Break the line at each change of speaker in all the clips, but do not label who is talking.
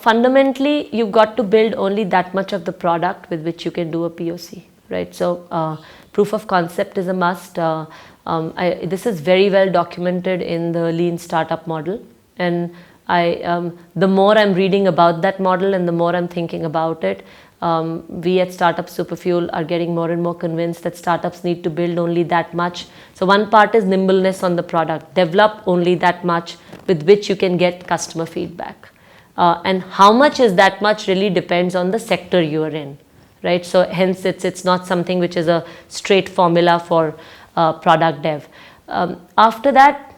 Fundamentally, you've got to build only that much of the product with which you can do a POC, right? So, proof of concept is a must. This is very well documented in the lean startup model, and the more I'm reading about that model and the more I'm thinking about it, we at Startup Superfuel are getting more and more convinced that startups need to build only that much. So one part is nimbleness on the product. Develop only that much with which you can get customer feedback. And how much is that much really depends on the sector you are in, right? So hence it's not something which is a straight formula for product dev. After that,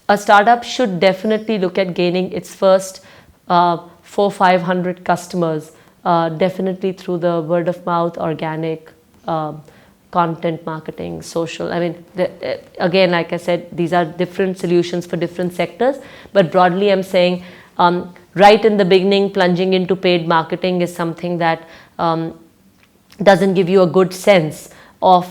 a startup should definitely look at gaining its first 400-500 customers, definitely through the word of mouth, organic, content marketing, social. I mean, again, like I said, these are different solutions for different sectors, but broadly I'm saying right in the beginning, plunging into paid marketing is something that doesn't give you a good sense of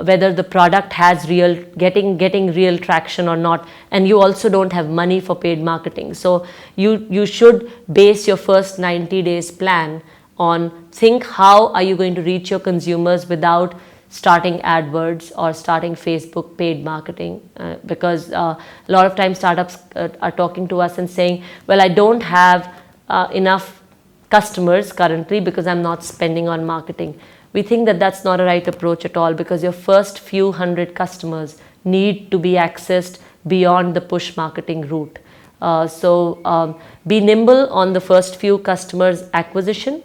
whether the product has getting real traction or not, and you also don't have money for paid marketing. So you should base your first 90 days plan on think how are you going to reach your consumers without starting AdWords or starting Facebook paid marketing, because a lot of times startups are talking to us and saying, well, I don't have enough customers currently because I'm not spending on marketing. We think that that's not a right approach at all, because your first few hundred customers need to be accessed beyond the push marketing route. So be nimble on the first few customers acquisition,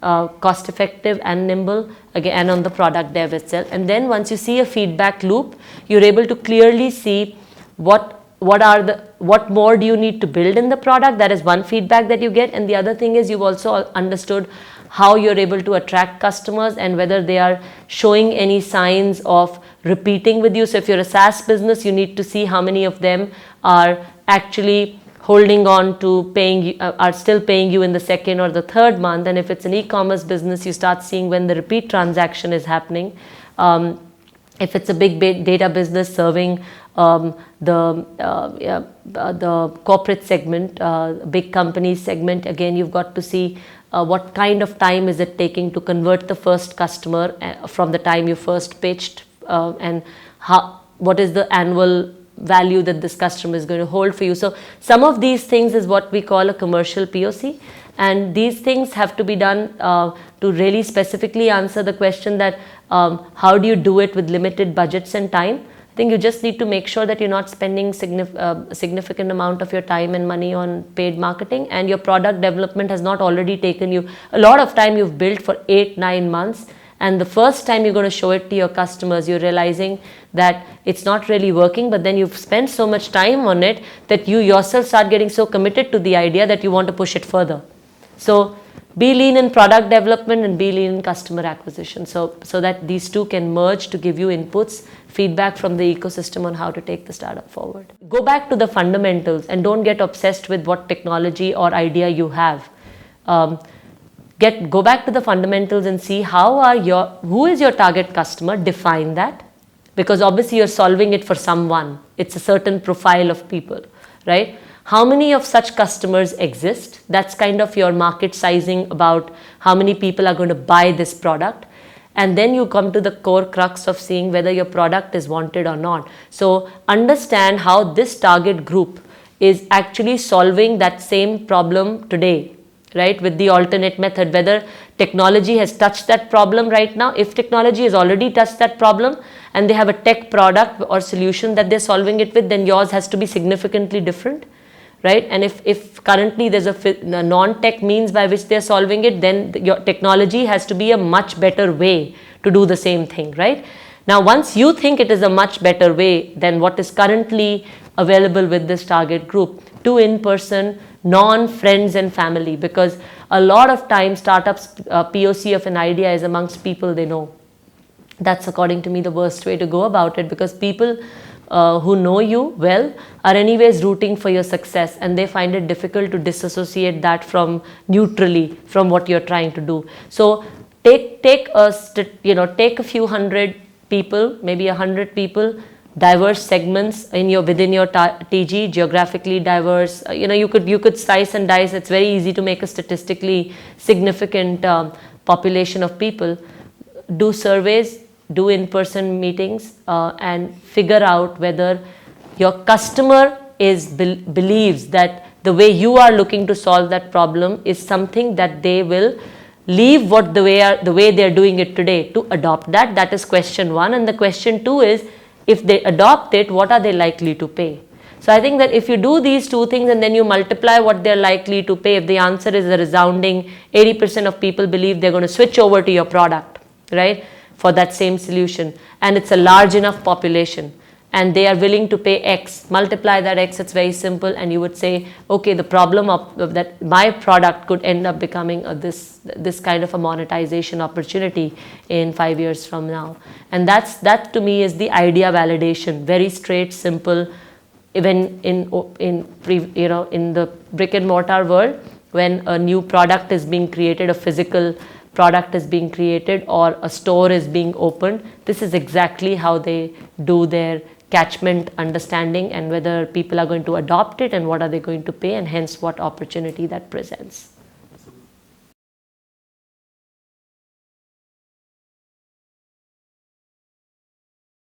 cost effective and nimble, again, and on the product dev itself. And then once you see a feedback loop, you're able to clearly see what more do you need to build in the product. That is one feedback that you get. And the other thing is you've also understood how you're able to attract customers and whether they are showing any signs of repeating with you. So if you're a SaaS business, you need to see how many of them are actually holding on to paying, are still paying you in the second or the third month. And if it's an e-commerce business, you start seeing when the repeat transaction is happening. If it's a big data business serving the corporate segment, big company segment, again, you've got to see what kind of time is it taking to convert the first customer from the time you first pitched, and what is the annual value that this customer is going to hold for you. So some of these things is what we call a commercial POC, and these things have to be done to really specifically answer the question that how do you do it with limited budgets and time. I think you just need to make sure that you're not spending significant amount of your time and money on paid marketing, and your product development has not already taken you a lot of time. You've built for 8-9 months, and the first time you're going to show it to your customers, you're realizing that it's not really working, but then you've spent so much time on it that you yourself start getting so committed to the idea that you want to push it further. So be lean in product development and be lean in customer acquisition, so that these two can merge to give you inputs, feedback from the ecosystem on how to take the startup forward. Go back to the fundamentals and don't get obsessed with what technology or idea you have. Go back to the fundamentals and see who is your target customer, define that, because obviously you're solving it for someone. It's a certain profile of people, right? How many of such customers exist? That's kind of your market sizing about how many people are going to buy this product. And then you come to the core crux of seeing whether your product is wanted or not. So understand how this target group is actually solving that same problem today, right? With the alternate method, whether technology has touched that problem right now. If technology has already touched that problem and they have a tech product or solution that they're solving it with, then yours has to be significantly different. Right? And if currently there's a non-tech means by which they're solving it, then your technology has to be a much better way to do the same thing, right? Now, once you think it is a much better way than what is currently available with this target group, to in-person, non-friends and family, because a lot of times startups POC of an idea is amongst people they know. That's, according to me, the worst way to go about it, because people who know you well are anyways rooting for your success, and they find it difficult to disassociate that from what you're trying to do. So take a few hundred people, maybe 100 people, diverse segments in your within your TG, geographically diverse. You could slice and dice. It's very easy to make a statistically significant population of people. Do surveys, do in-person meetings, and figure out whether your customer believes that the way you are looking to solve that problem is something that they will leave the way they're doing it today to adopt that. That is question one. And the question two is, if they adopt it, what are they likely to pay? So I think that if you do these two things and then you multiply what they're likely to pay, if the answer is a resounding 80% of people believe they're going to switch over to your product, right, for that same solution, and it's a large enough population, and they are willing to pay X, multiply that X, it's very simple, and you would say, okay, the problem of that my product could end up becoming this kind of a monetization opportunity in 5 years from now. And that to me is the idea validation, very straight, simple. Even in the brick and mortar world, when a new product is being created, a physical product is being created, or a store is being opened, this is exactly how they do their catchment understanding, and whether people are going to adopt it and what are they going to pay, and hence what opportunity that presents.